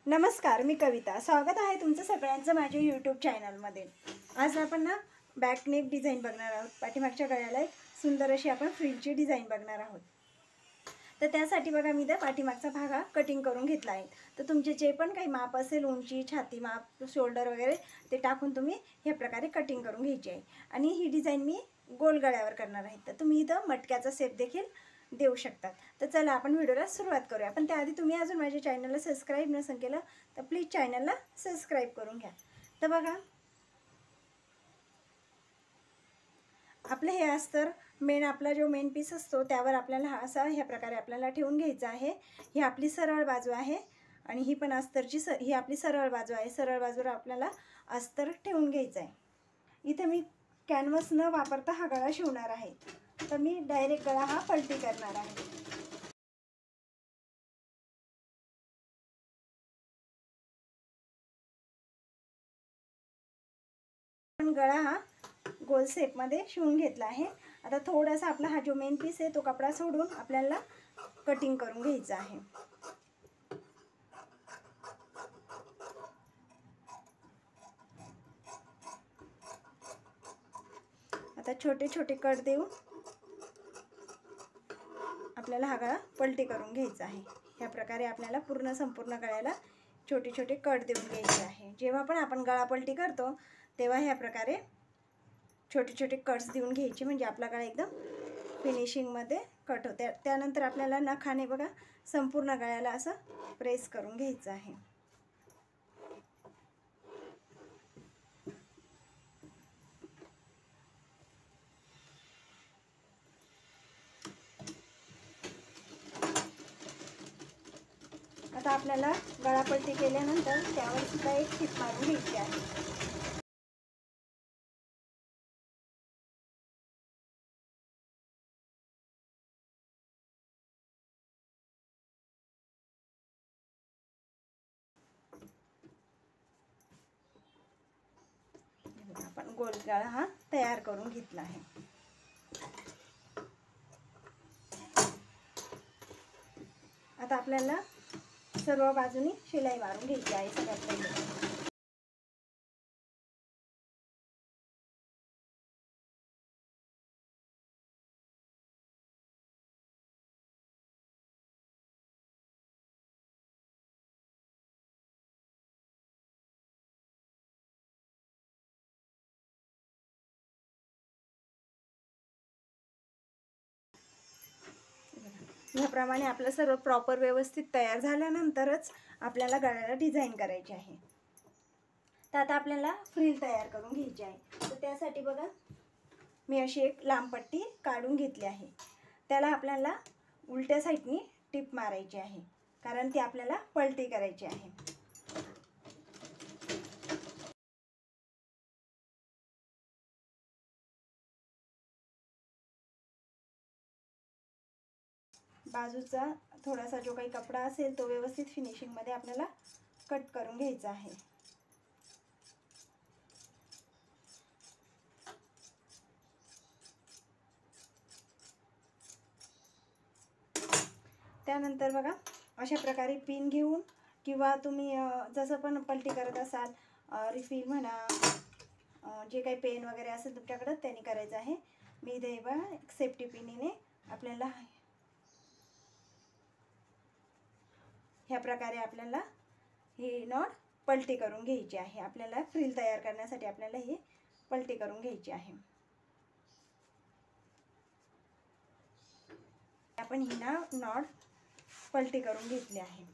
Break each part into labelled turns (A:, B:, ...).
A: नमस्कार, मी कविता। स्वागत आहे तुमचं सगळ्यांचं माझ्या यूट्यूब चॅनलमध्ये। आज आपण ना बॅक नेक डिझाईन बघणार आहोत। पाठीमागच्या गळ्याला एक सुंदर अशी आपण फ्रिलची डिझाईन बघणार आहोत। तर त्यासाठी बघा मी पाठीमागचा भाग कटिंग करून घेतला आहे। तर तुमचे जे पण काही माप असेल, उंची, छाती माप, शोल्डर वगैरे ते टाकून तुम्ही ह्या प्रकारे कटिंग करून घ्यायची आहे। आणि ही डिझाईन मी गोल गळ्यावर करणार आहे। तर तुम्ही इथं मटक्याचा शेप देखील देऊ शकतात। तर चला आपण व्हिडिओला सुरुवात करूया। पण त्याआधी तुम्ही अजून माझ्या चॅनलला सबस्क्राइब नसेल केलं तर प्लीज चॅनलला सबस्क्राइब करून घ्या। तर बघा आपले हे अस्तर मेन आपला जो मेन पीस असतो त्यावर आपल्याला असा ह्या प्रकारे आपल्याला ठेवून घ्यायचा आहे। ही आपली सरळ बाजू आहे आणि ही पण अस्तरची ही आपली सरळ बाजू आहे। सरळ बाजूला आपल्याला अस्तर ठेवून घ्यायचं आहे। इथे मी कॅनव्हास न वापरता हा गळा शिवणार आहे। तर मी डायरेक्ट गळा हा पलटी करणार आहे। गळा हा गोल शेप मध्ये शिवून घेतला आहे। आता थोडासा आपला हा जो मेन पीस आहे तो कपडा सोडून आपल्याला कटिंग करून घ्यायचा आहे। आता छोटे छोटे कट देऊन आपल्याला हा गळा पलटी करून घ्यायचा आहे। ह्या प्रकारे आपल्याला संपूर्ण गळ्याला छोटे छोटे कट देऊन घ्यायचे आहे। जेव्हा पण आपण गळा पलटी करतो तेव्हा ह्या प्रकारे छोटे छोटे कट्स देऊन घ्यायचे, म्हणजे आपला गळा एकदम फिनिशिंग मध्ये कट होते। त्यानंतर आपल्याला नखाने बघा संपूर्ण गळ्याला असं प्रेस करून घ्यायचं आहे। आता आपल्याला गळा पलटी केल्यानंतर त्यावर सुद्धा एक टिप मारून घ्यायची आहे। आपण गोल गळा हा तयार करून घेतला आहे। आता आपल्याला सर्व बाजूनी शिलाई मारून घ्यायची आहे। सगळ्यात पहिले याप्रमाणे आपलं सर्व प्रॉपर व्यवस्थित तयार झाल्यानंतरच आपल्याला गळ्याला डिझाईन करायची आहे। तर आता आपल्याला फ्रिल तयार करून घ्यायची आहे। तर त्यासाठी बघा मी अशी एक लांब पट्टी काढून घेतली आहे। त्याला आपल्याला उलट्या साईडनी टिप मारायची आहे, कारण ती आपल्याला पलटी करायची आहे। बाजूचा थोडासा जो काही कपडा असेल तो व्यवस्थित फिनिशिंग मध्ये आपल्याला कट करून घ्यायचा आहे। त्यानंतर बघा अशा प्रकारे पिन घेऊन किंवा तुम्ही जसं पण पलटी करत असाल, रिफिल म्हणा, जे काही पेन वगैरे असेल तुमच्याकडे त्याने करायचं आहे। मी इथे बघा एक सेफ्टी पिनीने आपल्याला ह्या प्रकारे आपल्याला ही नॉट पलटी करून घ्यायची आहे। आपल्याला फ्रिल तयार करण्यासाठी आपल्याला ही पलटी करून घ्यायची आहे। आपण ही नॉट पलटी करून घेतली आहे।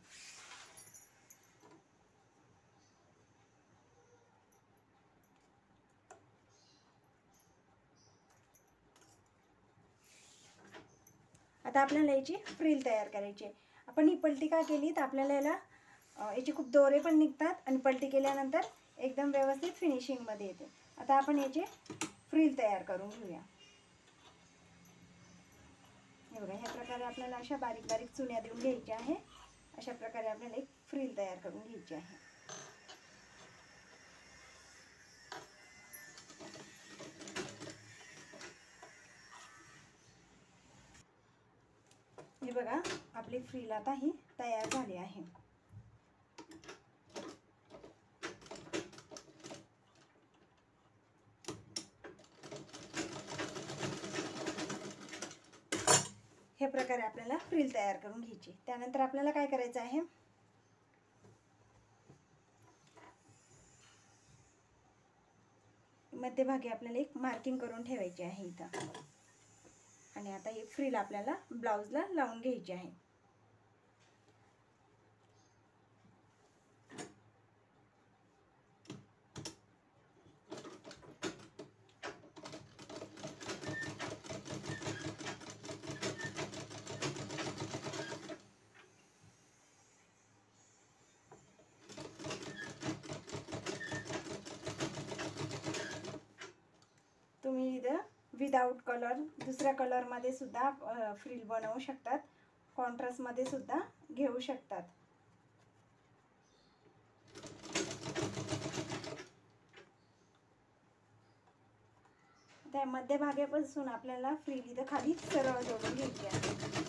A: आता आपल्याला याची फ्रिल तयार करायची आहे। आपण ही पलटी का केली तर आपल्याला याची खूप दोरे पण निघतात आणि पलटी केल्यानंतर एकदम व्यवस्थित फिनिशिंग मध्ये येते। आता आपण याची फ्रिल तयार करून घेऊया। हे बघा ह्या प्रकारे आपल्याला अशा बारीक बारीक चुन्या देऊन घ्यायच्या आहे। अशा प्रकारे आपल्याला एक फ्रिल तयार करून घ्यायची आहे। हे बघा आपली फ्रिल आता ही तयार झाली आहे। ह्या प्रकारे आपल्याला फ्रिल तयार करून घ्यायची। त्यानंतर आपल्याला काय करायचं आहे, मध्यभागी आपल्याला एक मार्किंग करून ठेवायची आहे इथं। आणि आता ही फ्रिल आपल्याला ब्लाउजला लावून घ्यायची आहे। तुम्ही इथं विदाउट कलर दुसऱ्या कलरमध्ये सुद्धा फ्रिल बनवू शकतात, कॉन्ट्रास्टमध्ये सुद्धा घेऊ शकतात। त्या मध्यभागापासून आपल्याला फ्रिल इथं खाली सरळ जोडून घ्यायची आहे।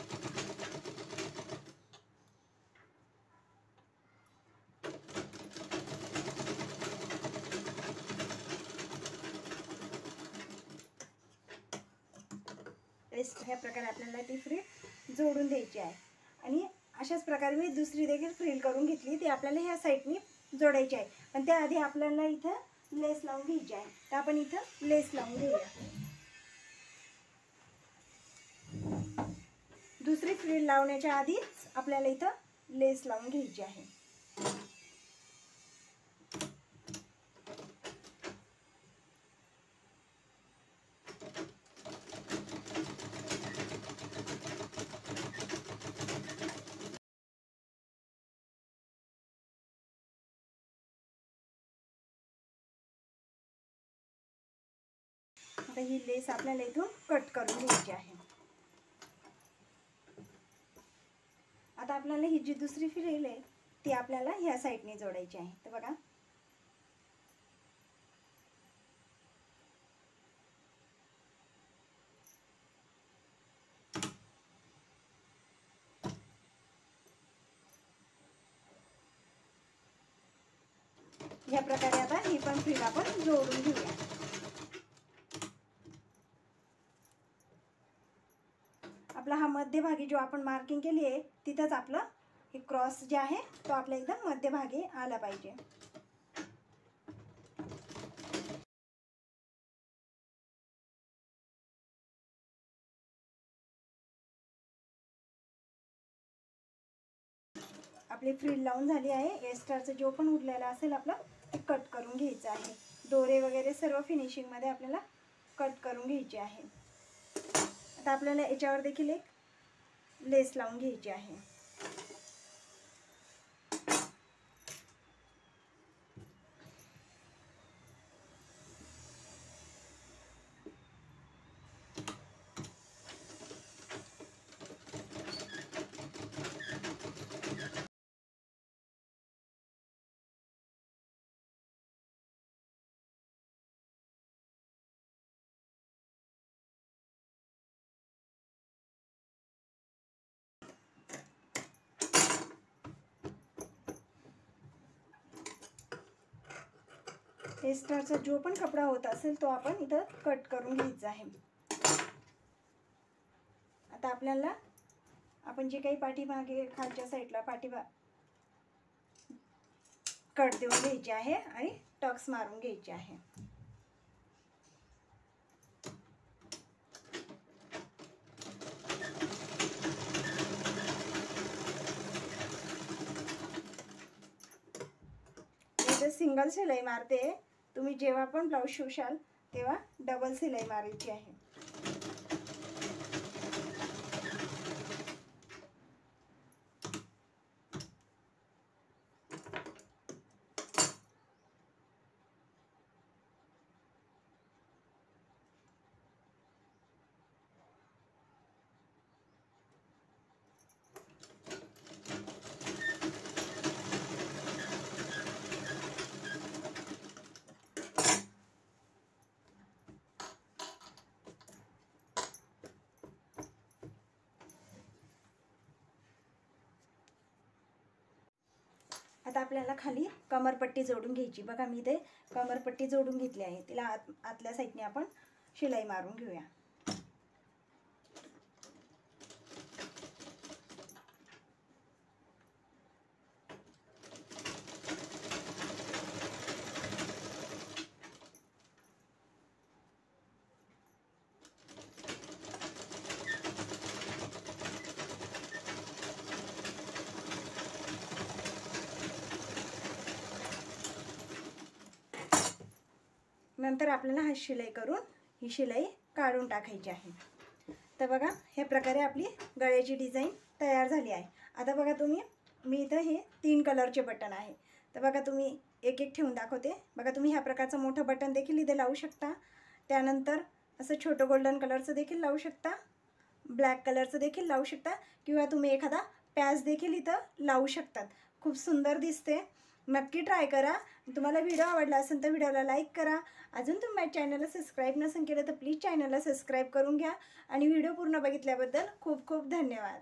A: ह्या प्रकारे आपल्याला ती फ्रिल जोडून द्यायची आहे। आणि अशाच प्रकारे मी दुसरी देखील फ्रिल करून घेतली, ती आपल्याला ह्या साईडनी जोडायची आहे। पण त्याआधी आपल्याला इथं लेस लावून घ्यायची आहे, तर आपण इथं लेस लावून घेऊया। दुसरी फ्रिल लावण्याच्या आधीच आपल्याला इथं लेस लावून घ्यायची आहे। आता ही लेस आपल्याला इथून कट करून घ्यायची आहे। आता आपल्याला ही जी दुसरी फ्रिल आहे ती आपल्याला ह्या साईडने जोडायची आहे। तर बघा, या प्रकारे आता ही पण फ्रिल आपण जोडून घेऊया। आपला हा मध्यभागी जो आपण मार्किंग केली आहे तिथंच आपलं हे क्रॉस जे आहे तो आपल्या एकदम मध्यभागी आला पाहिजे। आपली फ्रिल लावून झाली आहे। एक्स्ट्राचं जो पण उरलेला असेल आपलं ते कट करून घ्यायचं आहे। दोरे वगैरे सर्व फिनिशिंगमध्ये आपल्याला कट करून घ्यायचे आहे। आता आपल्याला याच्यावर देखील एक लेस लावून घ्यायची आहे। एक्स्ट्राचा जो पण कपडा होत असेल तो आपण इथं कट करून घ्यायचा आहे। आता आपल्याला आपण जे काही पाठीमागे खालच्या साईडला कट देऊन घ्यायचे आहे आणि टक्स मारून घ्यायचे आहे। सिंगल शिलाई मारते, तुम्ही जेव्हा पण ब्लाउज शिवशाल तेव्हा डबल शिलाई मारायची आहे। आता आपल्याला खाली कमरपट्टी जोडून घ्यायची। बघा मी इथे कमरपट्टी जोडून घेतली आहे, तिला आतल्या साईडने आपण शिलाई मारून घेऊया। नंतर आपल्याला हात शिलाई करून ही शिलाई काढून टाकायची आहे। तर बघा ह्या प्रकारे आपली गळ्याची डिझाईन तयार झाली आहे। आता बघा तुम्ही, मी इथं हे 3 कलरचे बटन आहे, तर बघा तुम्ही एक एक ठेवून दाखवते। बघा तुम्ही ह्या प्रकारचं मोठं बटन देखील इथे लावू शकता, त्यानंतर असं छोटं गोल्डन कलरचं देखील लावू शकता, ब्लॅक कलरचं देखील लावू शकता, किंवा तुम्ही एखादा पॅच देखील इथं लावू शकतात। खूप सुंदर दिसते, नक्की ट्राय करा। तुम्हाला व्हिडिओ आवडला असेल तर व्हिडिओला लाईक करा। अजून तुम्ही माझ्या चॅनलला सबस्क्राईब नसेल केलं तर प्लीज चॅनलला सबस्क्राईब करून घ्या। आणि व्हिडिओ पूर्ण बघितल्याबद्दल खूप खूप धन्यवाद।